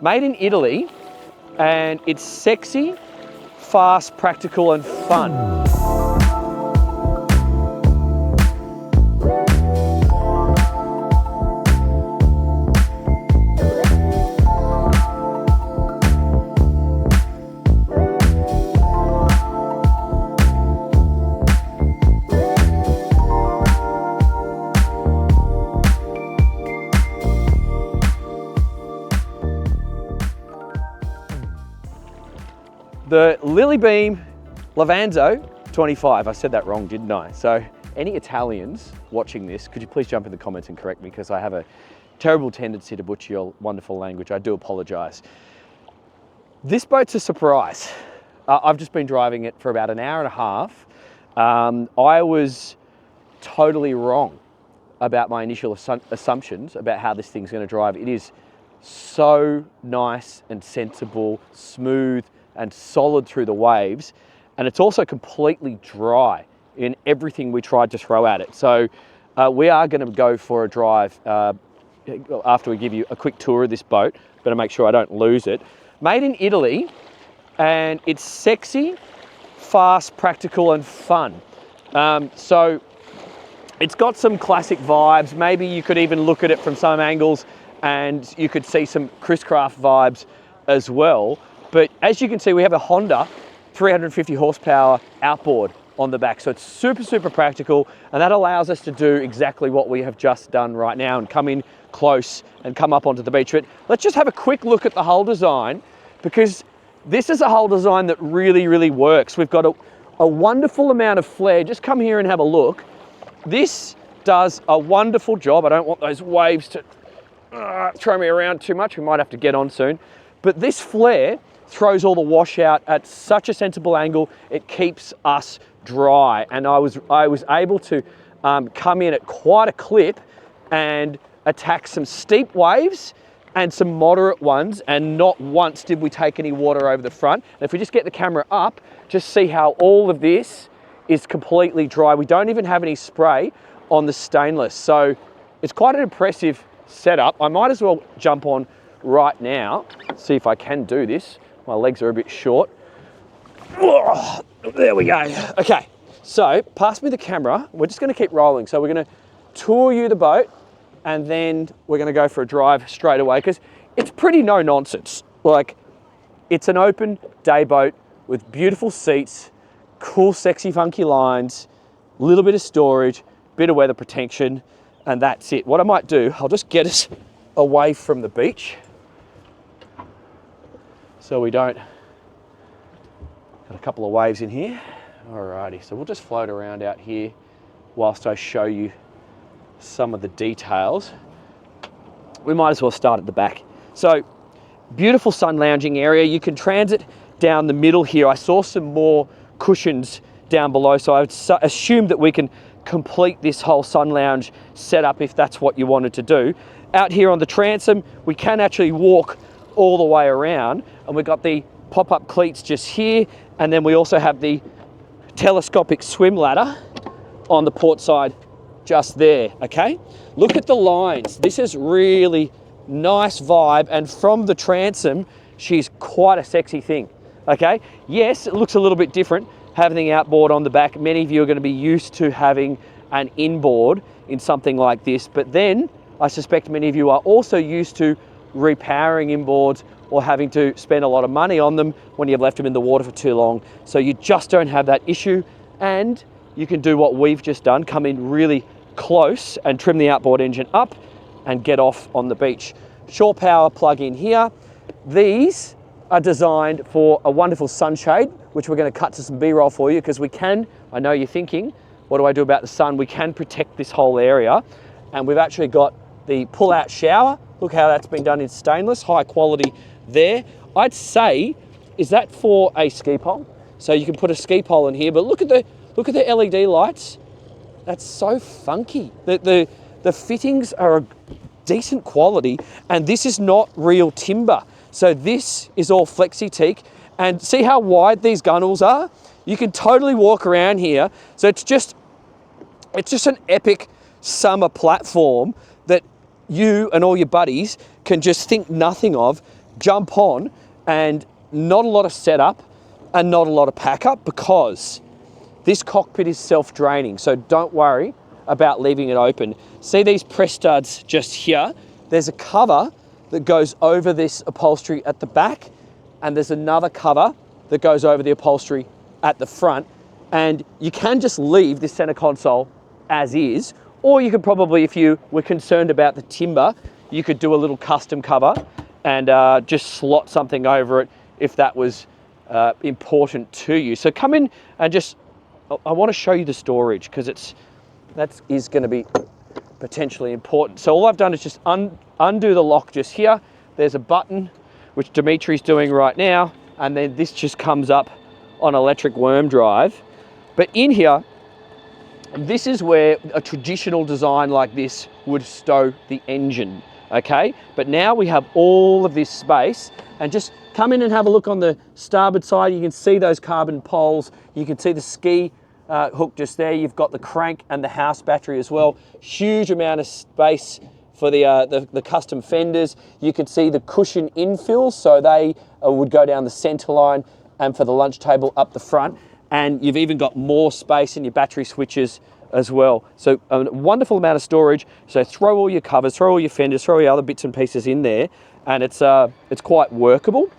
Made in Italy, and it's sexy, fast, practical, and fun. The Lilybaeum Levanzo 25. I said that wrong, didn't I? So any Italians watching this, could you please jump in the comments and correct me, because I have a terrible tendency to butcher your wonderful language. I do apologize. This boat's a surprise. I've just been driving it for about an hour and a half. I was totally wrong about my initial assumptions about how this thing's going to drive. It is so nice and sensible, smooth and solid through the waves, and it's also completely dry in everything we tried to throw at it. So we are going to go for a drive after we give you a quick tour of this boat. Better make sure I don't lose it. Made in Italy, and it's sexy, fast, practical and fun. So it's got some classic vibes. Maybe you could even look at it from some angles and you could see some Chris Craft vibes as well. But as you can see, we have a Honda 350 horsepower outboard on the back. So it's super, super practical, and that allows us to do exactly what we have just done right now and come in close and come up onto the beach. But let's just have a quick look at the hull design, because this is a hull design that really, really works. We've got a wonderful amount of flare. Just come here and have a look. This does a wonderful job. I don't want those waves to throw me around too much. We might have to get on soon. But this flare throws all the wash out at such a sensible angle. It keeps us dry, and I was able to come in at quite a clip and attack some steep waves and some moderate ones, and not once did we take any water over the front. And if we just get the camera up, just see how all of this is completely dry. We don't even have any spray on the stainless, so it's quite an impressive setup. I might as well jump on right now, see if I can do this. My legs are a bit short. Oh, there we go. Okay, so pass me the camera. We're just gonna keep rolling. So we're gonna tour you the boat, and then we're gonna go for a drive straight away, because it's pretty no nonsense. Like, it's an open day boat with beautiful seats, cool, sexy, funky lines, a little bit of storage, bit of weather protection, and that's it. What I might do, I'll just get us away from the beach, so we don't, got a couple of waves in here. Alrighty, so we'll just float around out here whilst I show you some of the details. We might as well start at the back. So, beautiful sun lounging area. You can transit down the middle here. I saw some more cushions down below, so I would assume that we can complete this whole sun lounge setup if that's what you wanted to do. Out here on the transom, we can actually walk all the way around, and we've got the pop-up cleats just here, and then we also have the telescopic swim ladder on the port side just there. Okay, look at the lines. This is really nice vibe, and from the transom, she's quite a sexy thing. Okay, yes, it looks a little bit different having the outboard on the back. Many of you are going to be used to having an inboard in something like this, but then I suspect many of you are also used to repowering inboards or having to spend a lot of money on them when you've left them in the water for too long. So you just don't have that issue, and you can do what we've just done, come in really close and trim the outboard engine up and get off on the beach. Shore power plug in here. These are designed for a wonderful sunshade, which we're going to cut to some B-roll for you, because we can, I know you're thinking, what do I do about the sun? We can protect this whole area, and we've actually got the pull-out shower. Look how that's been done in stainless, high quality there. I'd say, is that for a ski pole? So you can put a ski pole in here, but look at the LED lights. That's so funky. The fittings are a decent quality, and this is not real timber. So this is all flexi teak, and see how wide these gunnels are? You can totally walk around here. So it's just an epic summer platform that you and all your buddies can just think nothing of jump on, and not a lot of setup and not a lot of pack up, because this cockpit is self-draining, so don't worry about leaving it open. See these press studs just here? There's a cover that goes over this upholstery at the back, and there's another cover that goes over the upholstery at the front. And you can just leave this center console as is, or you could probably, if you were concerned about the timber, you could do a little custom cover and just slot something over it if that was important to you. So come in and just, I want to show you the storage, because that is going to be potentially important. So all I've done is just undo the lock just here. There's a button, which Dimitri's doing right now, and then this just comes up on electric worm drive. But in here, this is where a traditional design like this would stow the engine, okay? But now we have all of this space, and just come in and have a look on the starboard side. You can see those carbon poles. You can see the ski hook just there. You've got the crank and the house battery as well. Huge amount of space for the custom fenders. You can see the cushion infills, so they would go down the center line, and for the lunch table up the front. And you've even got more space in your battery switches as well. So a wonderful amount of storage. So throw all your covers, throw all your fenders, throw all your other bits and pieces in there, and it's quite workable.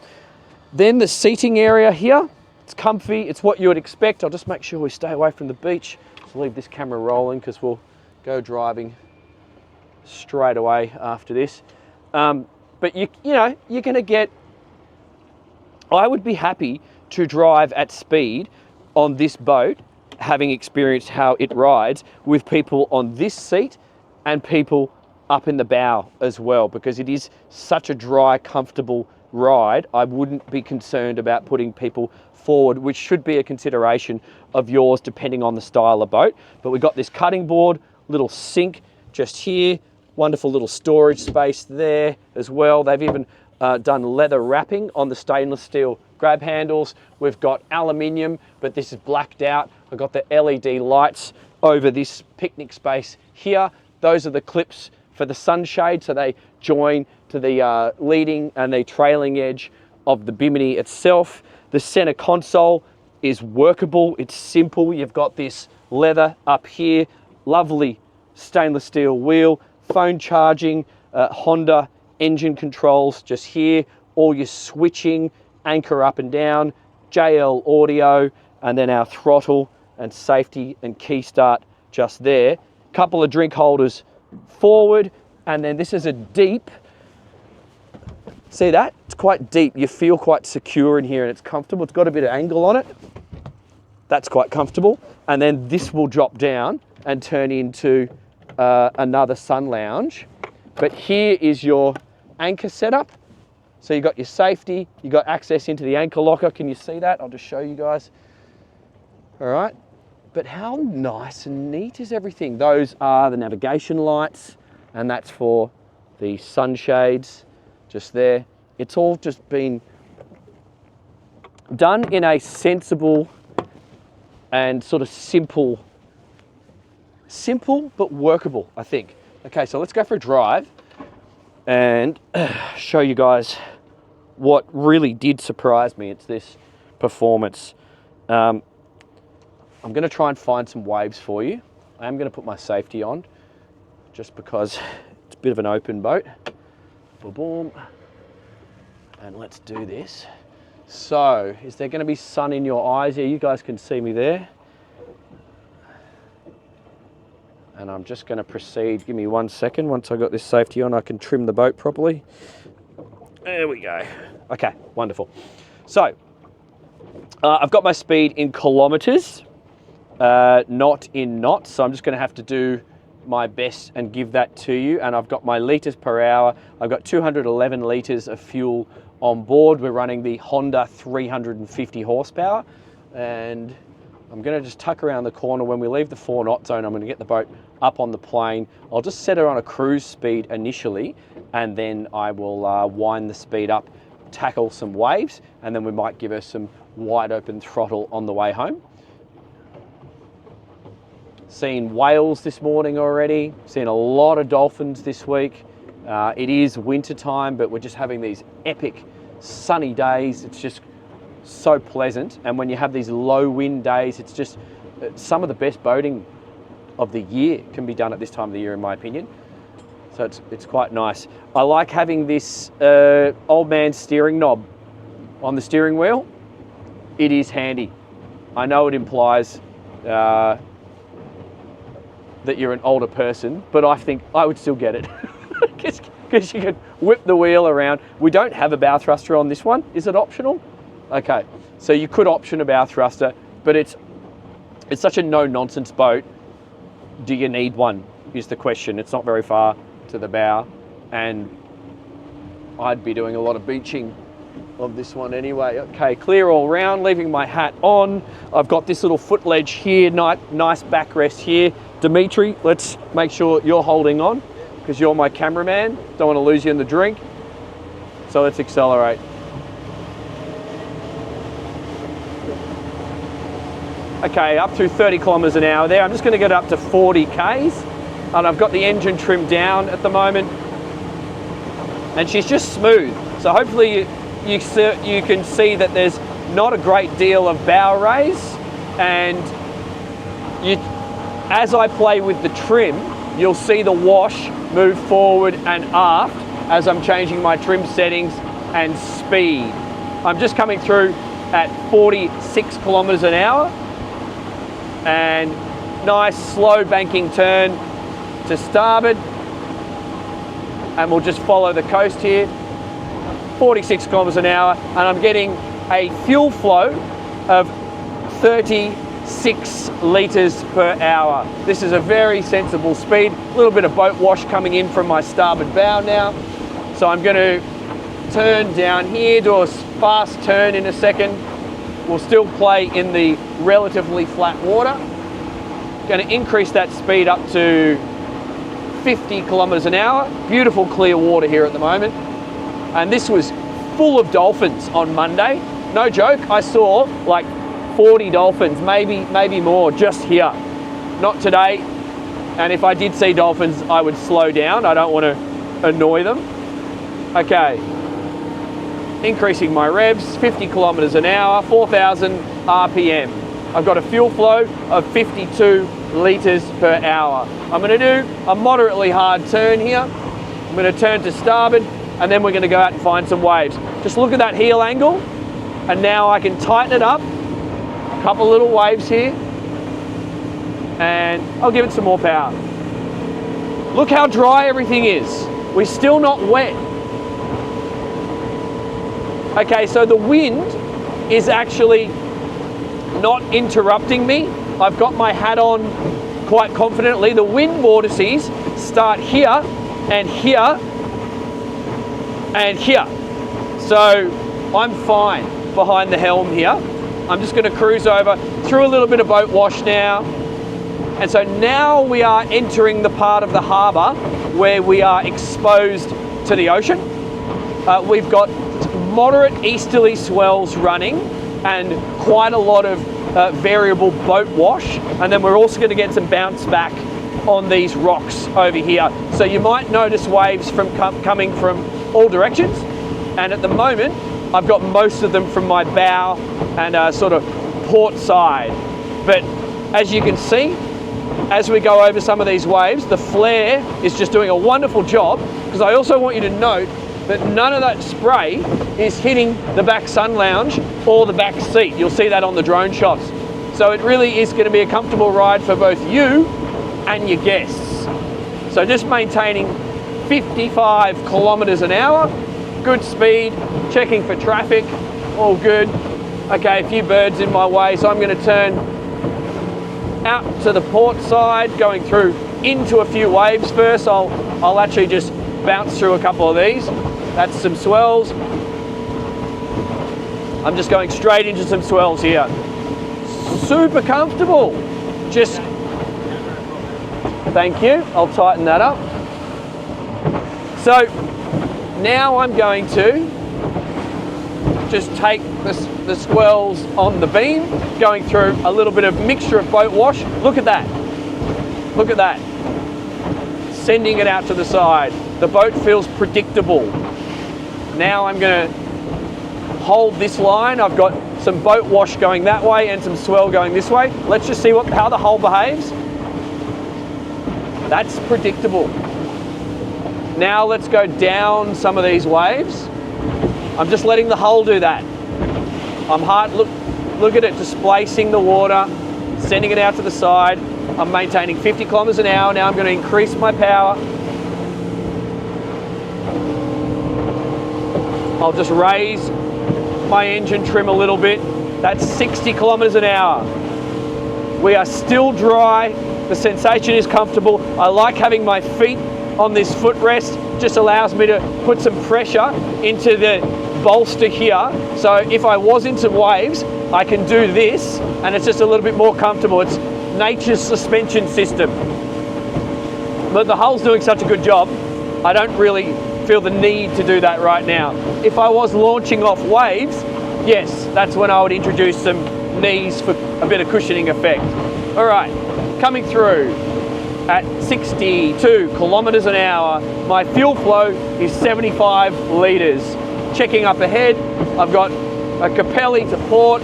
Then the seating area here, it's comfy, it's what you would expect. I'll just make sure we stay away from the beach. Just leave this camera rolling, because we'll go driving straight away after this. But you know, you're gonna get, I would be happy to drive at speed on this boat, having experienced how it rides, with people on this seat and people up in the bow as well, because it is such a dry, comfortable ride. I wouldn't be concerned about putting people forward, which should be a consideration of yours depending on the style of boat. But we've got this cutting board, little sink just here, wonderful little storage space there as well. They've even done leather wrapping on the stainless steel grab handles. We've got aluminium, but this is blacked out. I've got the LED lights over this picnic space here. Those are the clips for the sunshade, so they join to the leading and the trailing edge of the bimini itself. The center console is workable, it's simple. You've got this leather up here, lovely stainless steel wheel, phone charging, Honda engine controls just here, all your switching, anchor up and down, JL audio, and then our throttle and safety and key start just there. Couple of drink holders forward, and then this is a deep, see that? It's quite deep. You feel quite secure in here, and it's comfortable. It's got a bit of angle on it. That's quite comfortable. And then this will drop down and turn into another sun lounge. But here is your anchor setup. So you've got your safety, you've got access into the anchor locker. Can you see that? I'll just show you guys. All right. But how nice and neat is everything? Those are the navigation lights, and that's for the sunshades just there. It's all just been done in a sensible and sort of simple but workable, I think. Okay, so let's go for a drive and show you guys what really did surprise me. It's this performance. I'm going to try and find some waves for you. I am going to put my safety on just because it's a bit of an open boat. Boom. And let's do this. So, is there going to be sun in your eyes here? You guys can see me there. And I'm just going to proceed. Give me 1 second. Once I got this safety on, I can trim the boat properly. There we go. Okay, wonderful. So, I've got my speed in kilometers, not in knots. So I'm just going to have to do my best and give that to you. And I've got my litres per hour. I've got 211 litres of fuel on board. We're running the Honda 350 horsepower. And I'm going to just tuck around the corner. When we leave the 4 knot zone, I'm going to get the boat up on the plane. I'll just set her on a cruise speed initially, and then I will wind the speed up, tackle some waves, and then we might give her some wide open throttle on the way home. Seen whales this morning already, seen a lot of dolphins this week, It is winter time, but we're just having these epic sunny days. It's just so pleasant. And when you have these low wind days, it's just some of the best boating of the year can be done at this time of the year, in my opinion. So it's quite nice. I like having this old man steering knob on the steering wheel. It is handy. I know it implies that you're an older person, but I think I would still get it. Because you can whip the wheel around. We don't have a bow thruster on this one. Is it optional? Okay, so you could option a bow thruster, but it's such a no-nonsense boat. Do you need one, is the question. It's not very far to the bow, and I'd be doing a lot of beaching of this one anyway. Okay, clear all round, leaving my hat on. I've got this little foot ledge here, nice backrest here. Dimitri, let's make sure you're holding on, because you're my cameraman. Don't want to lose you in the drink. So let's accelerate. Okay, up to 30 kilometers an hour there. I'm just going to get up to 40 Ks. And I've got the engine trimmed down at the moment. And she's just smooth. So hopefully you can see that there's not a great deal of bow raise. And as I play with the trim, you'll see the wash move forward and aft as I'm changing my trim settings and speed. I'm just coming through at 46 kilometers an hour, and nice slow banking turn to starboard, and we'll just follow the coast here. 46 kilometers an hour, and I'm getting a fuel flow of 36 litres per hour. This is a very sensible speed. A little bit of boat wash coming in from my starboard bow now. So I'm going to turn down here, do a fast turn in a second. We'll still play in the relatively flat water. Going to increase that speed up to 50 kilometers an hour. Beautiful clear water here at the moment. And this was full of dolphins on Monday. No joke, I saw like 40 dolphins, maybe more, just here. Not today. And if I did see dolphins, I would slow down. I don't want to annoy them. Okay. Increasing my revs, 50 kilometers an hour, 4,000 RPM. I've got a fuel flow of 52 litres per hour. I'm going to do a moderately hard turn here. I'm going to turn to starboard, and then we're going to go out and find some waves. Just look at that heel angle, and now I can tighten it up. A couple little waves here, and I'll give it some more power. Look how dry everything is. We're still not wet. Okay, so the wind is actually not interrupting me. I've got my hat on quite confidently. The wind vortices start here and here and here. So I'm fine behind the helm here. I'm just going to cruise over through a little bit of boat wash now. And so now we are entering the part of the harbour where we are exposed to the ocean. We've got moderate easterly swells running and quite a lot of variable boat wash, and then we're also going to get some bounce back on these rocks over here. So you might notice waves coming from all directions, and at the moment I've got most of them from my bow and sort of port side. But as you can see, as we go over some of these waves, the flare is just doing a wonderful job, because I also want you to note that none of that spray is hitting the back sun lounge or the back seat. You'll see that on the drone shots. So it really is going to be a comfortable ride for both you and your guests. So just maintaining 55 kilometers an hour, good speed, checking for traffic, all good. Okay, a few birds in my way, so I'm going to turn out to the port side, going through into a few waves first. I'll actually just bounce through a couple of these. That's some swells. I'm just going straight into some swells here. Super comfortable. Just, thank you. I'll tighten that up. So now I'm going to just take the swells on the beam, going through a little bit of mixture of boat wash. Look at that. Look at that. sending it out to the side. The boat feels predictable. Now I'm going to hold this line. I've got some boat wash going that way and some swell going this way. Let's just see how the hull behaves. That's predictable. Now let's go down some of these waves. I'm just letting the hull do that. Look at it displacing the water, sending it out to the side. I'm maintaining 50 kilometers an hour. Now I'm going to increase my power. I'll just raise my engine trim a little bit. That's 60 kilometers an hour. We are still dry. The sensation is comfortable. I like having my feet on this footrest. Just allows me to put some pressure into the bolster here. So if I was into waves, I can do this and it's just a little bit more comfortable. It's nature's suspension system. But the hull's doing such a good job, I don't really feel the need to do that right now. If I was launching off waves, yes, that's when I would introduce some knees for a bit of cushioning effect. All right, coming through at 62 kilometers an hour. My fuel flow is 75 litres. Checking up ahead, I've got a Capelli to port,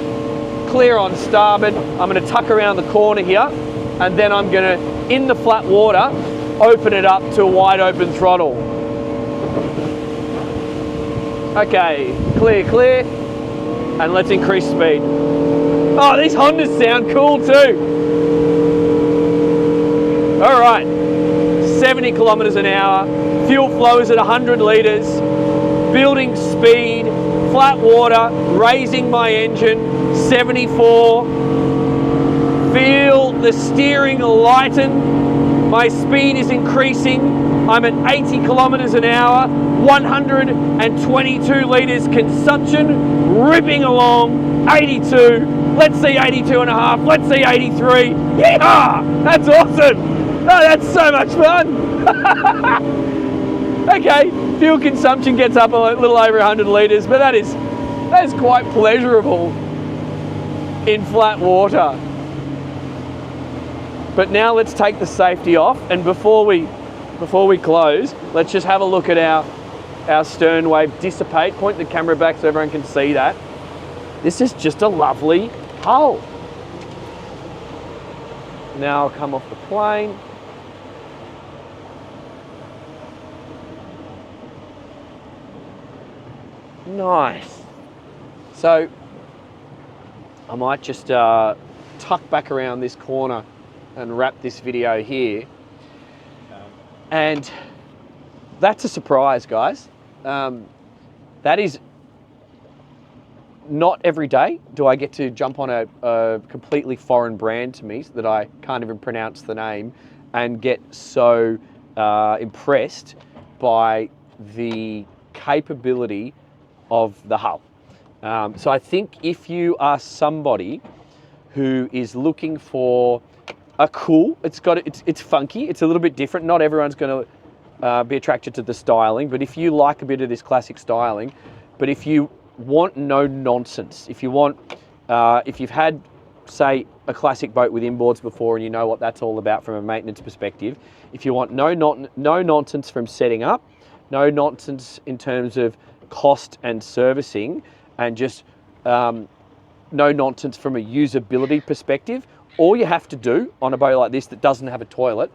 clear on starboard. I'm going to tuck around the corner here, and then I'm going to, in the flat water, open it up to a wide open throttle. Okay, clear, and let's increase speed. Oh, these Hondas sound cool too. All right, 70 kilometers an hour, fuel flow is at 100 litres, building speed, flat water, raising my engine, 74. Feel the steering lighten. My speed is increasing. I'm at 80 kilometers an hour, 122 litres consumption, ripping along, 82. Let's see 82 and a half. Let's see 83. Yeah, that's awesome. Oh, that's so much fun. Okay, fuel consumption gets up a little over 100 litres, but that is quite pleasurable in flat water. But now let's take the safety off, and before we close, let's just have a look at our stern wave dissipate. Point the camera back so everyone can see that. This is just a lovely hull. Now I'll come off the plane. Nice. So I might just tuck back around this corner and wrap this video here. And that's a surprise, guys. That is not every day do I get to jump on a completely foreign brand to me that I can't even pronounce the name and get so impressed by the capability of the hull. So I think if you are somebody who is looking for a cool, it's funky, it's a little bit different. Not everyone's going to be attracted to the styling, but if you like a bit of this classic styling, but if you want no nonsense, if you've had, say, a classic boat with inboards before and you know what that's all about from a maintenance perspective, if you want no nonsense from setting up, no nonsense in terms of cost and servicing, and just no nonsense from a usability perspective, all you have to do on a boat like this that doesn't have a toilet,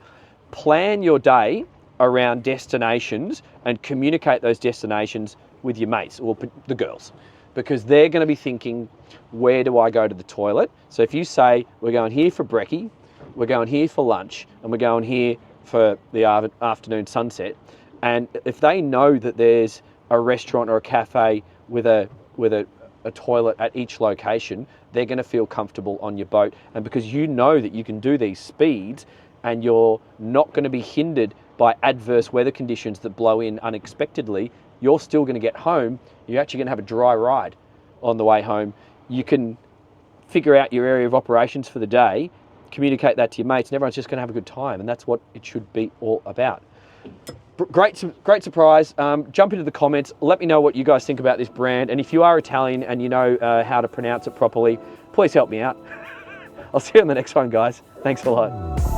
plan your day around destinations and communicate those destinations with your mates or the girls, because they're going to be thinking, where do I go to the toilet? So if you say, we're going here for brekkie, we're going here for lunch, and we're going here for the afternoon sunset, and if they know that there's a restaurant or a cafe with a toilet at each location, they're going to feel comfortable on your boat. And because you know that you can do these speeds and you're not going to be hindered by adverse weather conditions that blow in unexpectedly, you're still going to get home. You're actually going to have a dry ride on the way home. You can figure out your area of operations for the day, communicate that to your mates, and everyone's just going to have a good time. And that's what it should be all about. Great surprise. Jump into the comments. Let me know what you guys think about this brand. And if you are Italian and you know how to pronounce it properly, please help me out. I'll see you on the next one, guys. Thanks a lot.